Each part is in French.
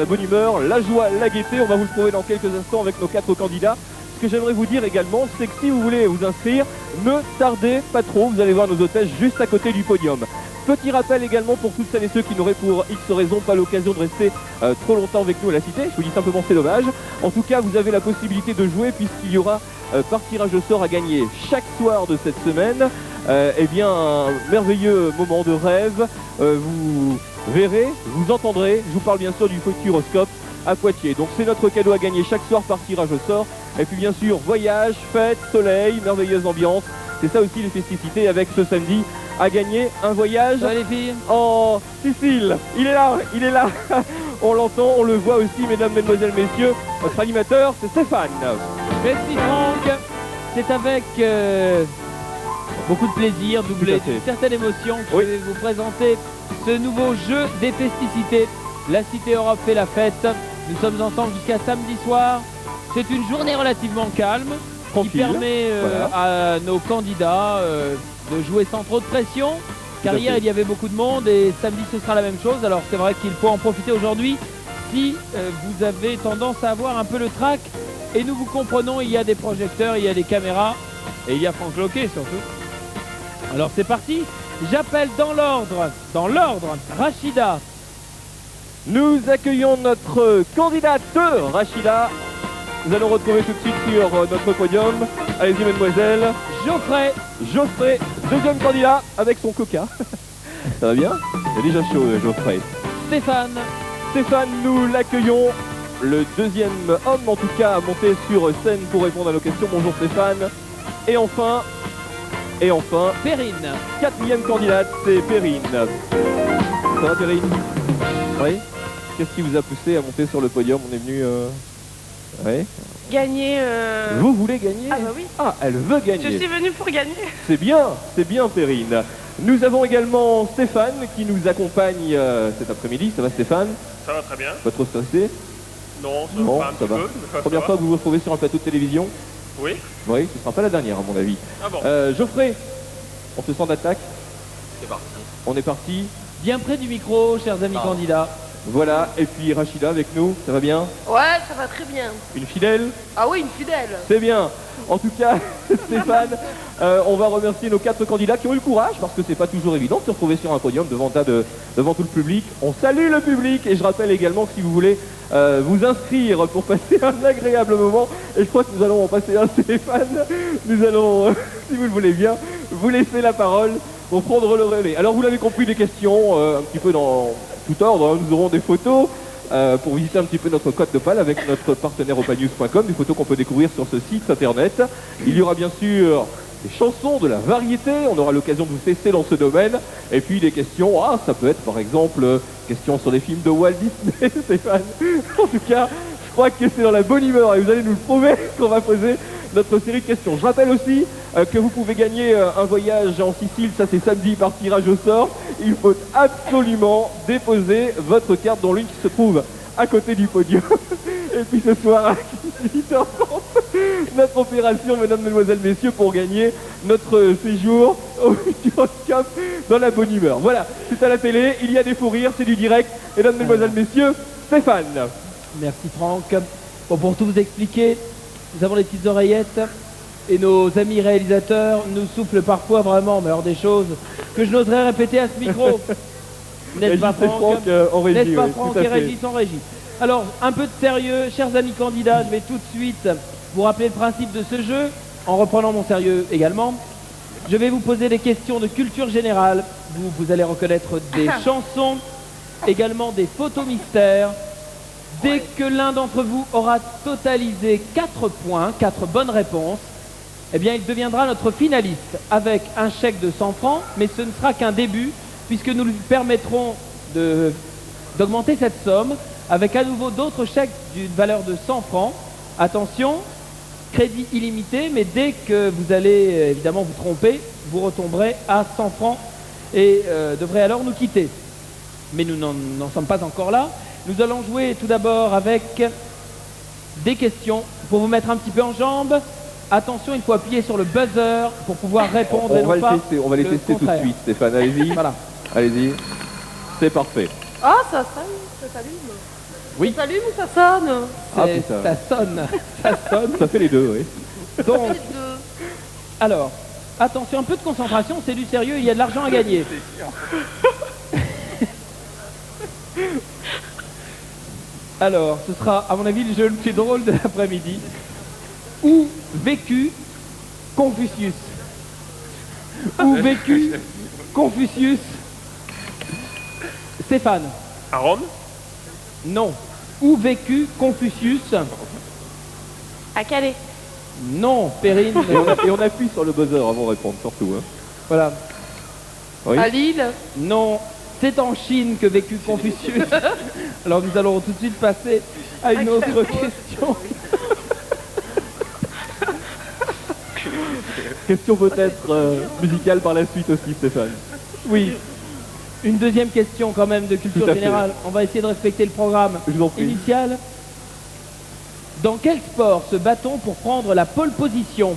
la bonne humeur, la joie, la gaieté. On va vous le prouver dans quelques instants avec nos 4 candidats. Ce que j'aimerais vous dire également, c'est que si vous voulez vous inscrire, ne tardez pas trop, vous allez voir nos hôtesses juste à côté du podium. Petit rappel également pour toutes celles et ceux qui n'auraient pour X raison pas l'occasion de rester trop longtemps avec nous à la Cité. Je vous dis simplement c'est dommage. En tout cas, vous avez la possibilité de jouer puisqu'il y aura par tirage au sort à gagner chaque soir de cette semaine. Eh bien, un merveilleux moment de rêve. Vous verrez, vous entendrez, je vous parle bien sûr du Futuroscope à Poitiers. Donc c'est notre cadeau à gagner chaque soir par tirage au sort. Et puis bien sûr, voyage, fête, soleil, merveilleuse ambiance. C'est ça aussi les festivités avec ce samedi à gagner un voyage les filles en Sicile. Il est là, il est là. On l'entend, on le voit aussi, mesdames, mesdemoiselles, messieurs. Notre animateur, c'est Stéphane. Merci Franck. C'est avec beaucoup de plaisir, doublé d'une certaine émotion, que je vais vous présenter ce nouveau jeu des festicités. La Cité Europe fait la fête. Nous sommes ensemble jusqu'à samedi soir. C'est une journée relativement calme qui permet à nos candidats de jouer sans trop de pression. Car hier il y avait beaucoup de monde et samedi ce sera la même chose. Alors c'est vrai qu'il faut en profiter aujourd'hui si vous avez tendance à avoir un peu le trac. Et nous vous comprenons, il y a des projecteurs, il y a des caméras et il y a Franck Loquet surtout. Alors c'est parti, j'appelle dans l'ordre, Rachida. Nous accueillons notre candidate Rachida. Nous allons retrouver tout de suite sur notre podium. Allez-y mademoiselle. Geoffrey, deuxième candidat avec son coca. Ça va bien? Il est déjà chaud Geoffrey. Stéphane, nous l'accueillons. Le deuxième homme en tout cas à monter sur scène pour répondre à nos questions. Bonjour Stéphane. Et enfin, Perrine. Quatrième candidate, c'est Perrine. Ça va Perrine? Oui. Qu'est-ce qui vous a poussé à monter sur le podium? On est venu... Oui. Gagner. Vous voulez gagner? Ah bah oui. Ah, elle veut gagner. Je suis venue pour gagner. C'est bien Perrine. Nous avons également Stéphane qui nous accompagne cet après-midi. Ça va Stéphane? Ça va très bien. Pas trop stressé? Non, Bon, un petit ça va. peu. Première fois que vous vous retrouvez sur un plateau de télévision? Oui. Oui, ce sera pas la dernière à mon avis. Ah bon. Geoffrey, on se sent d'attaque? C'est parti. On est parti. Bien près du micro, chers amis candidats. Voilà, et puis Rachida avec nous, ça va bien? Ouais, ça va très bien. Une fidèle? Ah oui, une fidèle. C'est bien. En tout cas, Stéphane, on va remercier nos 4 candidats qui ont eu le courage, parce que c'est pas toujours évident de se retrouver sur un podium devant tout le public. On salue le public et je rappelle également que si vous voulez vous inscrire pour passer un agréable moment, et je crois que nous allons en passer un Stéphane, nous allons, si vous le voulez bien, vous laisser la parole pour prendre le relais. Alors vous l'avez compris, des questions un petit peu dans tout ordre, hein. Nous aurons des photos pour visiter un petit peu notre code de pal avec notre partenaire opanews.com, des photos qu'on peut découvrir sur ce site internet. Il y aura bien sûr des chansons, de la variété, on aura l'occasion de vous tester dans ce domaine, et puis des questions, ça peut être par exemple questions sur les films de Walt Disney, Stéphane. En tout cas, je crois que c'est dans la bonne humeur et vous allez nous le prouver qu'on va poser notre série de questions. Je rappelle aussi que vous pouvez gagner un voyage en Sicile, ça c'est samedi par tirage au sort. Il faut absolument déposer votre carte dans l'une qui se trouve à côté du podium. Et puis ce soir à 18h30, notre opération, mesdames, mesdemoiselles, messieurs, pour gagner notre séjour au Futuroscope dans la bonne humeur. Voilà, c'est à la télé, il y a des fous rires, c'est du direct. Mesdames, mesdemoiselles, messieurs, Stéphane. Merci Franck. Bon, pour tout vous expliquer, nous avons les petites oreillettes et nos amis réalisateurs nous soufflent parfois vraiment, mais alors des choses que je n'oserais répéter à ce micro. N'est-ce pas Franck? N'est-ce pas Franck et Régis en régie? Alors, un peu de sérieux, chers amis candidats, je vais tout de suite vous rappeler le principe de ce jeu, en reprenant mon sérieux également. Je vais vous poser des questions de culture générale. Vous allez reconnaître des chansons, également des photos mystères. Dès que l'un d'entre vous aura totalisé 4 points, 4 bonnes réponses, eh bien il deviendra notre finaliste avec un chèque de 100 francs, mais ce ne sera qu'un début, puisque nous lui permettrons d'augmenter cette somme avec à nouveau d'autres chèques d'une valeur de 100 francs. Attention, crédit illimité, mais dès que vous allez évidemment vous tromper, vous retomberez à 100 francs et devrez alors nous quitter. Mais nous n'en sommes pas encore là. Nous allons jouer tout d'abord avec des questions pour vous mettre un petit peu en jambes. Attention, il faut appuyer sur le buzzer pour pouvoir répondre et non pas on va les tester tout de suite, Stéphane. Allez-y. Voilà. Allez-y. C'est parfait. Ah, ça s'allume. Oui. Ça s'allume ou ça sonne? Ah, C'est- putain. ça sonne, ça sonne. Ça fait les deux, oui. Donc, Les deux. alors, attention, un peu de concentration, c'est du sérieux, il y a de l'argent à gagner. Alors, ce sera, à mon avis, le jeu le plus drôle de l'après-midi. Où vécut Confucius? Où vécut Confucius? Stéphane? À Rome? Non. Où vécut Confucius? À Calais. Non, Perrine. Et on appuie sur le buzzer avant de répondre, surtout. Hein. Voilà. Oui. À Lille. Non, c'est en Chine que vécut Confucius. Alors nous allons tout de suite passer à une autre question. Question peut-être musicale par la suite aussi, Stéphane. Oui. Une deuxième question quand même de culture Tout à fait. générale. On va essayer de respecter le programme Je vous en prie. initial. Dans quel sport se bat-on pour prendre la pole position?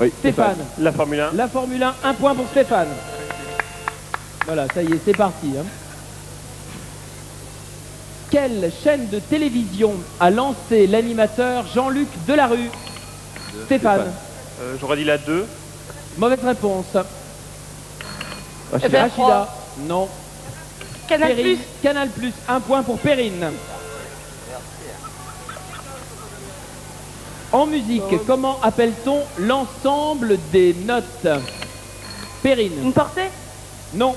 Oui, Stéphane. La Formule 1? La Formule 1, un point pour Stéphane. Voilà, ça y est, c'est parti. Hein. Quelle chaîne de télévision a lancé l'animateur Jean-Luc Delarue? Stéphane. J'aurais dit la 2. Mauvaise réponse. Eh ben, Rachida. Non. Canal+. Perrine. Canal+, un point pour Perrine. En musique, comment appelle-t-on l'ensemble des notes? Perrine. Une portée. Non.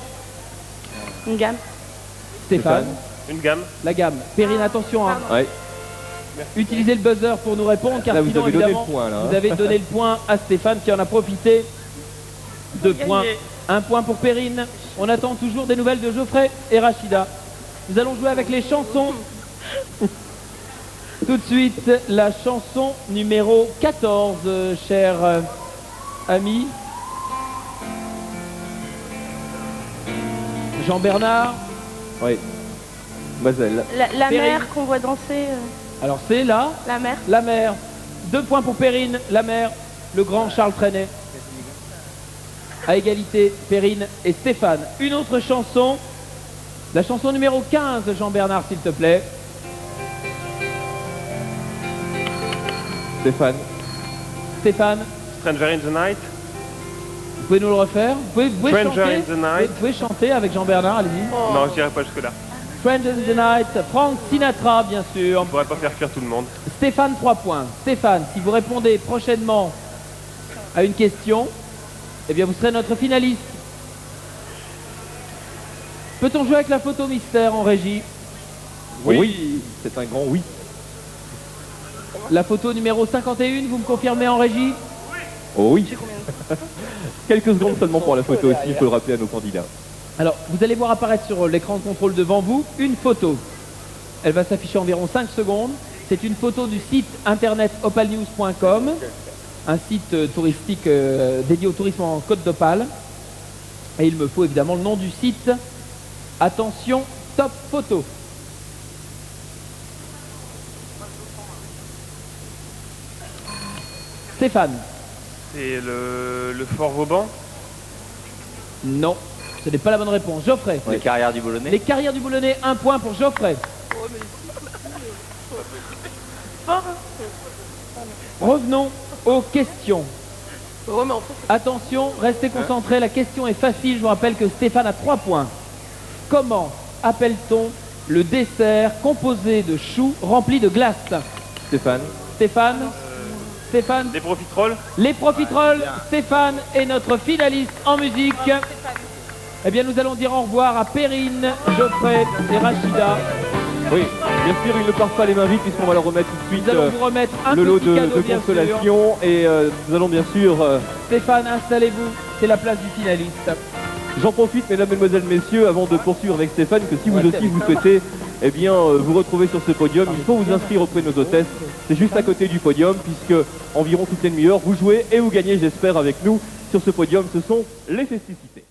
Une gamme. Stéphane. Une gamme? La gamme. Perrine, attention. Hein. Ouais. Utilisez le buzzer pour nous répondre, car Là, vous sinon, avez donné évidemment, le point, là, hein. vous avez donné le point à Stéphane qui en a profité. 2 Gagné. points. 1 point pour Perrine. On attend toujours des nouvelles de Geoffrey et Rachida. Nous allons jouer avec les chansons. Tout de suite, la chanson numéro 14, cher ami. Jean-Bernard. Oui. Mademoiselle. La Perrine. mer qu'on voit danser. Alors c'est là, La mer. la mer. 2 points pour Perrine, la mer, le grand Charles Trenet. À égalité, Perrine et Stéphane. Une autre chanson. La chanson numéro 15, Jean-Bernard, s'il te plaît. Stéphane. Stéphane, Stranger in the Night? vous pouvez nous le refaire? Vous pouvez Stranger chanter? in the Night. Vous pouvez chanter avec Jean-Bernard, allez-y. Oh. Non, je dirais pas jusque-là. Stranger in the Night, Frank Sinatra, bien sûr. On pourrait pas faire cuire tout le monde. Stéphane, 3 points. Stéphane, si vous répondez prochainement à une question, eh bien vous serez notre finaliste. Peut-on jouer avec la photo mystère en régie? Oui. C'est un grand oui. La photo numéro 51, vous me confirmez en régie? Oh oui. Quelques secondes seulement pour la photo aussi, il faut le rappeler à nos candidats. Alors, vous allez voir apparaître sur l'écran de contrôle devant vous une photo. Elle va s'afficher environ 5 secondes. C'est une photo du site internet opalnews.com, un site touristique dédié au tourisme en Côte d'Opale. Et il me faut évidemment le nom du site. Attention, top photo. Stéphane. C'est le Fort Vauban? Non, ce n'est pas la bonne réponse. Geoffrey. Les carrières du Boulonnais. Les carrières du Boulonnais, 1 point pour Geoffrey. Revenons aux questions. Ouais, mais en fait, Attention, restez concentrés, la question est facile. Je vous rappelle que Stéphane a 3 points. Comment appelle-t-on le dessert composé de choux remplis de glace? Stéphane. Stéphane. Stéphane. Les profiteroles? Les profiteroles. Stéphane est notre finaliste en musique. Eh bien, nous allons dire au revoir à Perrine, Geoffrey et Rachida. Oui, bien sûr, ils ne partent pas les mains vides puisqu'on va leur remettre tout de Nous suite allons vous remettre un le lot petit cadeau, de bien sûr. consolation et nous allons bien sûr... Stéphane, installez-vous. C'est la place du finaliste. J'en profite, mesdames, mesdemoiselles, messieurs, avant de poursuivre avec Stéphane, que si vous Ouais, aussi vous souhaitez eh bien, vous retrouver sur ce podium, il faut vous inscrire auprès de nos hôtesses. C'est juste à côté du podium, puisque environ toutes les demi-heures, vous jouez et vous gagnez, j'espère, avec nous sur ce podium. Ce sont les festicités.